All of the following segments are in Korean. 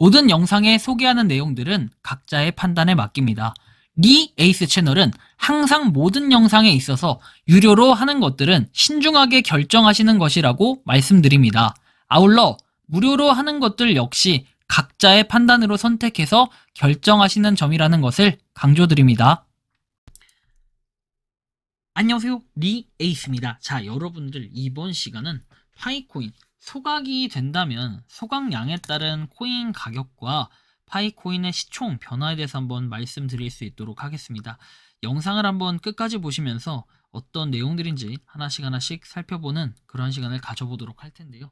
모든 영상에 소개하는 내용들은 각자의 판단에 맡깁니다. 리 에이스 채널은 항상 모든 영상에 있어서 유료로 하는 것들은 신중하게 결정하시는 것이라고 말씀드립니다. 아울러 무료로 하는 것들 역시 각자의 판단으로 선택해서 결정하시는 점이라는 것을 강조드립니다. 안녕하세요, 리 에이스입니다. 자, 여러분들 이번 시간은 파이코인 소각이 된다면 소각량에 따른 코인 가격과 파이코인의 시총 변화에 대해서 한번 말씀드릴 수 있도록 하겠습니다. 영상을 한번 끝까지 보시면서 어떤 내용들인지 하나씩 살펴보는 그런 시간을 가져보도록 할 텐데요.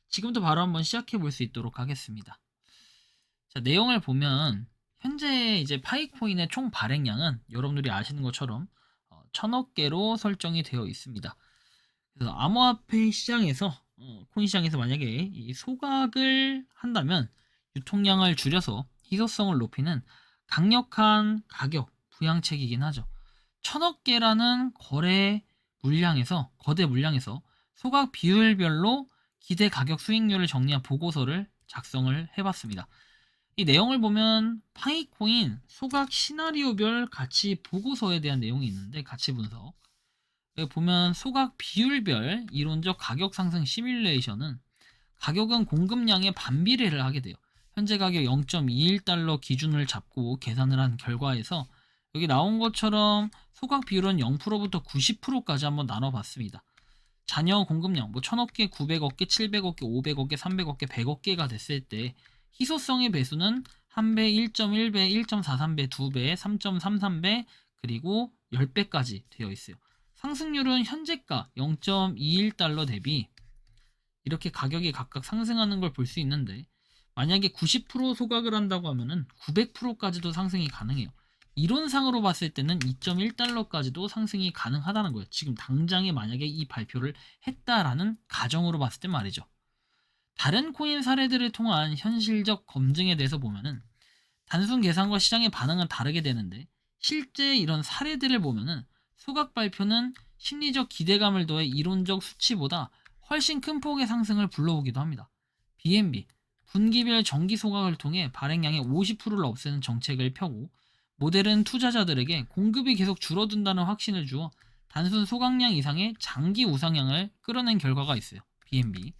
지금부터 바로 한번 시작해 볼 수 있도록 하겠습니다. 자, 내용을 보면 현재 이제 파이코인의 총 발행량은 여러분들이 아시는 것처럼 1000억 개로 설정이 되어 있습니다. 그래서 암호화폐 시장에서 코인 시장에서 만약에 이 소각을 한다면 유통량을 줄여서 희소성을 높이는 강력한 가격 부양책이긴 하죠. 1000억 개라는 거대 물량에서 소각 비율별로 기대 가격 수익률을 정리한 보고서를 작성을 해봤습니다. 이 내용을 보면 파이코인 소각 시나리오별 가치 보고서에 대한 내용이 있는데, 가치 분석 여기 보면 소각 비율별 이론적 가격 상승 시뮬레이션은 가격은 공급량의 반비례를 하게 돼요. 현재 가격 0.21달러 기준을 잡고 계산을 한 결과에서 여기 나온 것처럼 소각 비율은 0%부터 90%까지 한번 나눠봤습니다. 잔여 공급량 1000억 개, 900억 개, 700억 개, 500억 개, 300억 개, 100억 개가 됐을 때 희소성의 배수는 1배, 1.1배, 1.43배, 2배, 3.33배, 그리고 10배까지 되어 있어요. 상승률은 현재가 0.21달러 대비 이렇게 가격이 각각 상승하는 걸 볼 수 있는데, 만약에 90% 소각을 한다고 하면은 900%까지도 상승이 가능해요. 이론상으로 봤을 때는 2.1달러까지도 상승이 가능하다는 거예요. 지금 당장에 만약에 이 발표를 했다라는 가정으로 봤을 때 말이죠. 다른 코인 사례들을 통한 현실적 검증에 대해서 보면은 단순 계산과 시장의 반응은 다르게 되는데, 실제 이런 사례들을 보면은 소각 발표는 심리적 기대감을 더해 이론적 수치보다 훨씬 큰 폭의 상승을 불러오기도 합니다. BNB 분기별 정기 소각을 통해 발행량의 50%를 없애는 정책을 펴고, 모델은 투자자들에게 공급이 계속 줄어든다는 확신을 주어 단순 소각량 이상의 장기 우상향을 끌어낸 결과가 있어요. BNB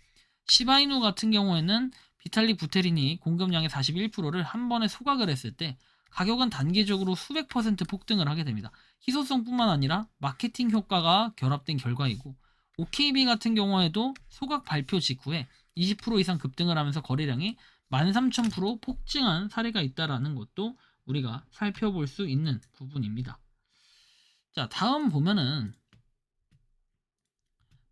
시바이누 같은 경우에는 비탈릭 부테린이 공급량의 41%를 한 번에 소각을 했을 때 가격은 단기적으로 수백 퍼센트 폭등을 하게 됩니다. 희소성뿐만 아니라 마케팅 효과가 결합된 결과이고, OKB 같은 경우에도 소각 발표 직후에 20% 이상 급등을 하면서 거래량이 13,000% 폭증한 사례가 있다라는 것도 우리가 살펴볼 수 있는 부분입니다. 자, 다음 보면은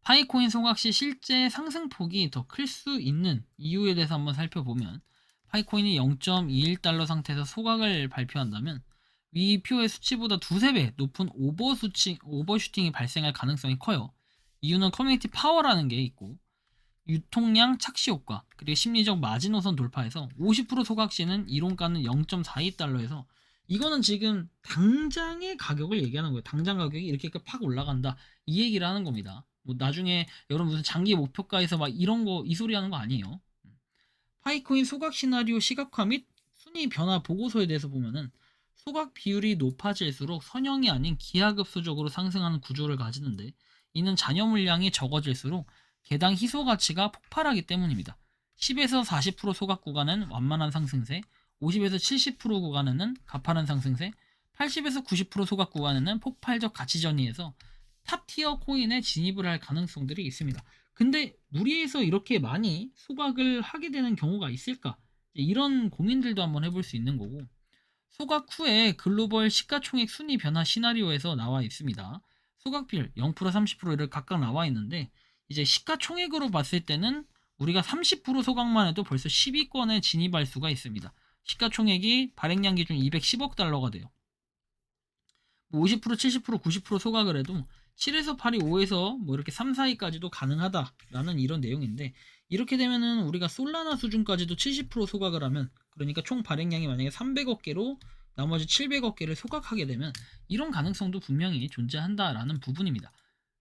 파이코인 소각 시 실제 상승폭이 더 클 수 있는 이유에 대해서 한번 살펴보면, 파이코인이 0.21달러 상태에서 소각을 발표한다면 위 표의 수치보다 두세 배 높은 오버슈팅이 발생할 가능성이 커요. 이유는 커뮤니티 파워라는 게 있고, 유통량 착시 효과, 그리고 심리적 마지노선 돌파에서 50% 소각 시는 이론가는 0.42달러에서 이거는 지금 당장의 가격을 얘기하는 거예요. 당장 가격이 이렇게 팍 올라간다, 이 얘기를 하는 겁니다. 뭐 나중에 여러분 무슨 장기 목표가에서 막 이런 거 이 소리 하는 거 아니에요. 파이코인 소각 시나리오 시각화 및 순위 변화 보고서에 대해서 보면은 소각 비율이 높아질수록 선형이 아닌 기하급수적으로 상승하는 구조를 가지는데, 이는 잔여 물량이 적어질수록 개당 희소 가치가 폭발하기 때문입니다. 10에서 40% 소각 구간은 완만한 상승세, 50에서 70% 구간에는 가파른 상승세, 80에서 90% 소각 구간에는 폭발적 가치 전이에서 탑티어 코인에 진입을 할 가능성들이 있습니다. 근데 무리해서 이렇게 많이 소각을 하게 되는 경우가 있을까? 이런 고민들도 한번 해볼 수 있는 거고, 소각 후에 글로벌 시가총액 순위 변화 시나리오에서 나와 있습니다. 소각비율 0%, 30%를 각각 나와 있는데, 이제 시가총액으로 봤을 때는 우리가 30% 소각만 해도 벌써 10위권에 진입할 수가 있습니다. 시가총액이 발행량 기준 210억 달러가 돼요. 50%, 70%, 90% 소각을 해도 7에서 8위, 5에서 뭐 이렇게 3, 4위까지도 가능하다라는 이런 내용인데, 이렇게 되면은 우리가 솔라나 수준까지도 70% 소각을 하면, 그러니까 총 발행량이 만약에 300억 개로 나머지 700억 개를 소각하게 되면 이런 가능성도 분명히 존재한다라는 부분입니다.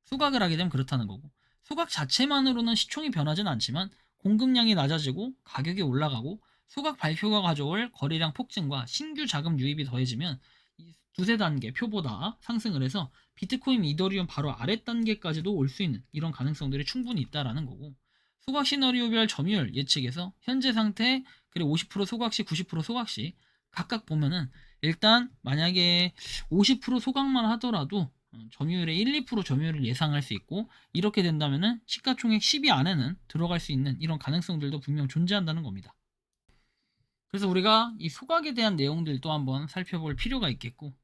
소각을 하게 되면 그렇다는 거고, 소각 자체만으로는 시총이 변하진 않지만 공급량이 낮아지고 가격이 올라가고 소각 발표가 가져올 거래량 폭증과 신규 자금 유입이 더해지면 이 두세 단계 표보다 상승을 해서 비트코인, 이더리움 바로 아래 단계까지도 올 수 있는 이런 가능성들이 충분히 있다라는 거고, 소각 시나리오별 점유율 예측에서 현재 상태 그리고 50% 소각시, 90% 소각시 각각 보면은 일단 만약에 50% 소각만 하더라도 점유율의 1, 2% 점유율을 예상할 수 있고, 이렇게 된다면은 시가총액 10위 안에는 들어갈 수 있는 이런 가능성들도 분명 존재한다는 겁니다. 그래서 우리가 이 소각에 대한 내용들도 한번 살펴볼 필요가 있겠고,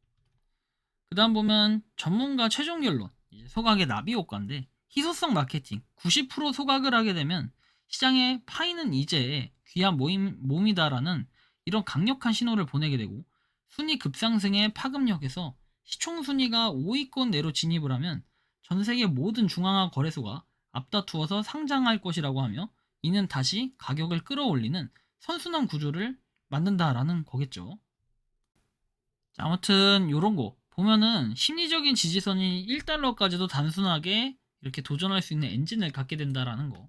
그 다음 보면 전문가 최종 결론, 이제 소각의 나비 효과인데, 희소성 마케팅 90% 소각을 하게 되면 시장에 파이는 이제 귀한 몸이다라는 이런 강력한 신호를 보내게 되고, 순위 급상승의 파급력에서 시총 순위가 5위권 내로 진입을 하면 전 세계 모든 중앙화 거래소가 앞다투어서 상장할 것이라고 하며, 이는 다시 가격을 끌어올리는 선순환 구조를 만든다라는 거겠죠. 자, 아무튼 요런 거 보면은 심리적인 지지선이 1달러까지도 단순하게 이렇게 도전할 수 있는 엔진을 갖게 된다라는 거.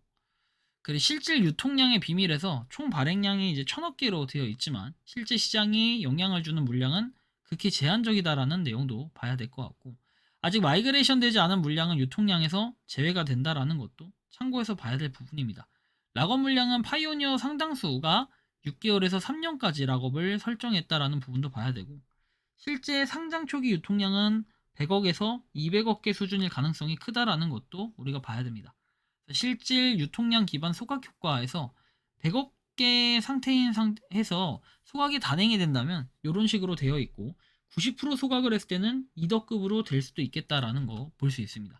그리고 실질 유통량의 비밀에서 총 발행량이 이제 1000억 개로 되어 있지만 실제 시장이 영향을 주는 물량은 극히 제한적이다라는 내용도 봐야 될 것 같고, 아직 마이그레이션 되지 않은 물량은 유통량에서 제외가 된다라는 것도 참고해서 봐야 될 부분입니다. 락업 물량은 파이오니어 상당수가 6개월에서 3년까지 락업을 설정했다라는 부분도 봐야 되고, 실제 상장 초기 유통량은 100억에서 200억 개 수준일 가능성이 크다라는 것도 우리가 봐야 됩니다. 실질 유통량 기반 소각 효과에서 100억 개 상태인 상태에서 소각이 단행이 된다면 이런 식으로 되어 있고, 90% 소각을 했을 때는 2덕급으로 될 수도 있겠다라는 거 볼 수 있습니다.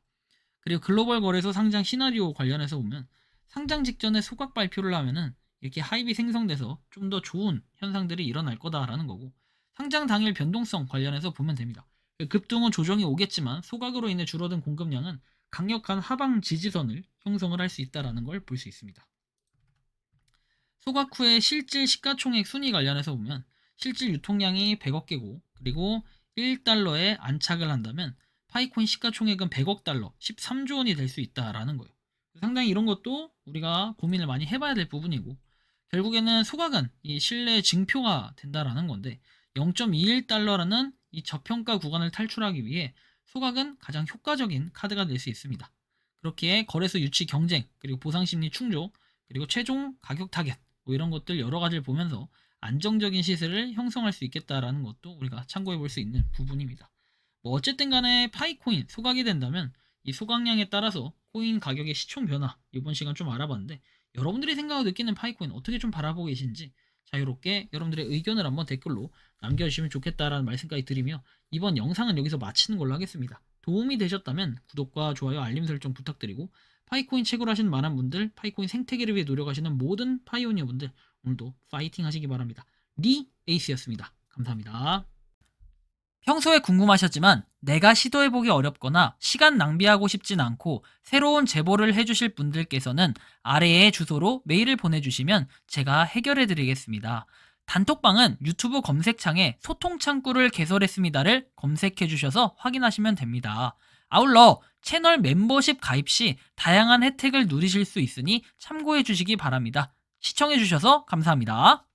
그리고 글로벌 거래소 상장 시나리오 관련해서 보면 상장 직전에 소각 발표를 하면은 이렇게 하입이 생성돼서 좀 더 좋은 현상들이 일어날 거다라는 거고, 상장 당일 변동성 관련해서 보면 됩니다. 급등은 조정이 오겠지만 소각으로 인해 줄어든 공급량은 강력한 하방 지지선을 형성을 할 수 있다는 걸 볼 수 있습니다. 소각 후에 실질 시가총액 순위 관련해서 보면 실질 유통량이 100억 개고, 그리고 1달러에 안착을 한다면 파이코인 시가총액은 100억 달러, 13조 원이 될 수 있다라는 거예요. 상당히 이런 것도 우리가 고민을 많이 해봐야 될 부분이고, 결국에는 소각은 이 신뢰 증표가 된다라는 건데, 0.21달러라는 이 저평가 구간을 탈출하기 위해 소각은 가장 효과적인 카드가 될 수 있습니다. 그렇게 거래소 유치 경쟁, 그리고 보상심리 충족, 그리고 최종 가격 타겟, 뭐 이런 것들 여러 가지를 보면서 안정적인 시세를 형성할 수 있겠다라는 것도 우리가 참고해 볼 수 있는 부분입니다. 뭐 어쨌든 간에 파이코인 소각이 된다면 이 소각량에 따라서 코인 가격의 시총 변화, 이번 시간 좀 알아봤는데, 여러분들이 생각하고 느끼는 파이코인 어떻게 좀 바라보고 계신지 자유롭게 여러분들의 의견을 한번 댓글로 남겨주시면 좋겠다라는 말씀까지 드리며, 이번 영상은 여기서 마치는 걸로 하겠습니다. 도움이 되셨다면 구독과 좋아요, 알림 설정 부탁드리고, 파이코인 채굴 하시는 많은 분들, 파이코인 생태계를 위해 노력하시는 모든 파이오니어 분들, 오늘도 파이팅 하시기 바랍니다. 리 에이스였습니다. 감사합니다. 평소에 궁금하셨지만 내가 시도해보기 어렵거나 시간 낭비하고 싶진 않고 새로운 제보를 해주실 분들께서는 아래의 주소로 메일을 보내주시면 제가 해결해드리겠습니다. 단톡방은 유튜브 검색창에 소통창구를 개설했습니다를 검색해주셔서 확인하시면 됩니다. 아울러 채널 멤버십 가입 시 다양한 혜택을 누리실 수 있으니 참고해주시기 바랍니다. 시청해주셔서 감사합니다.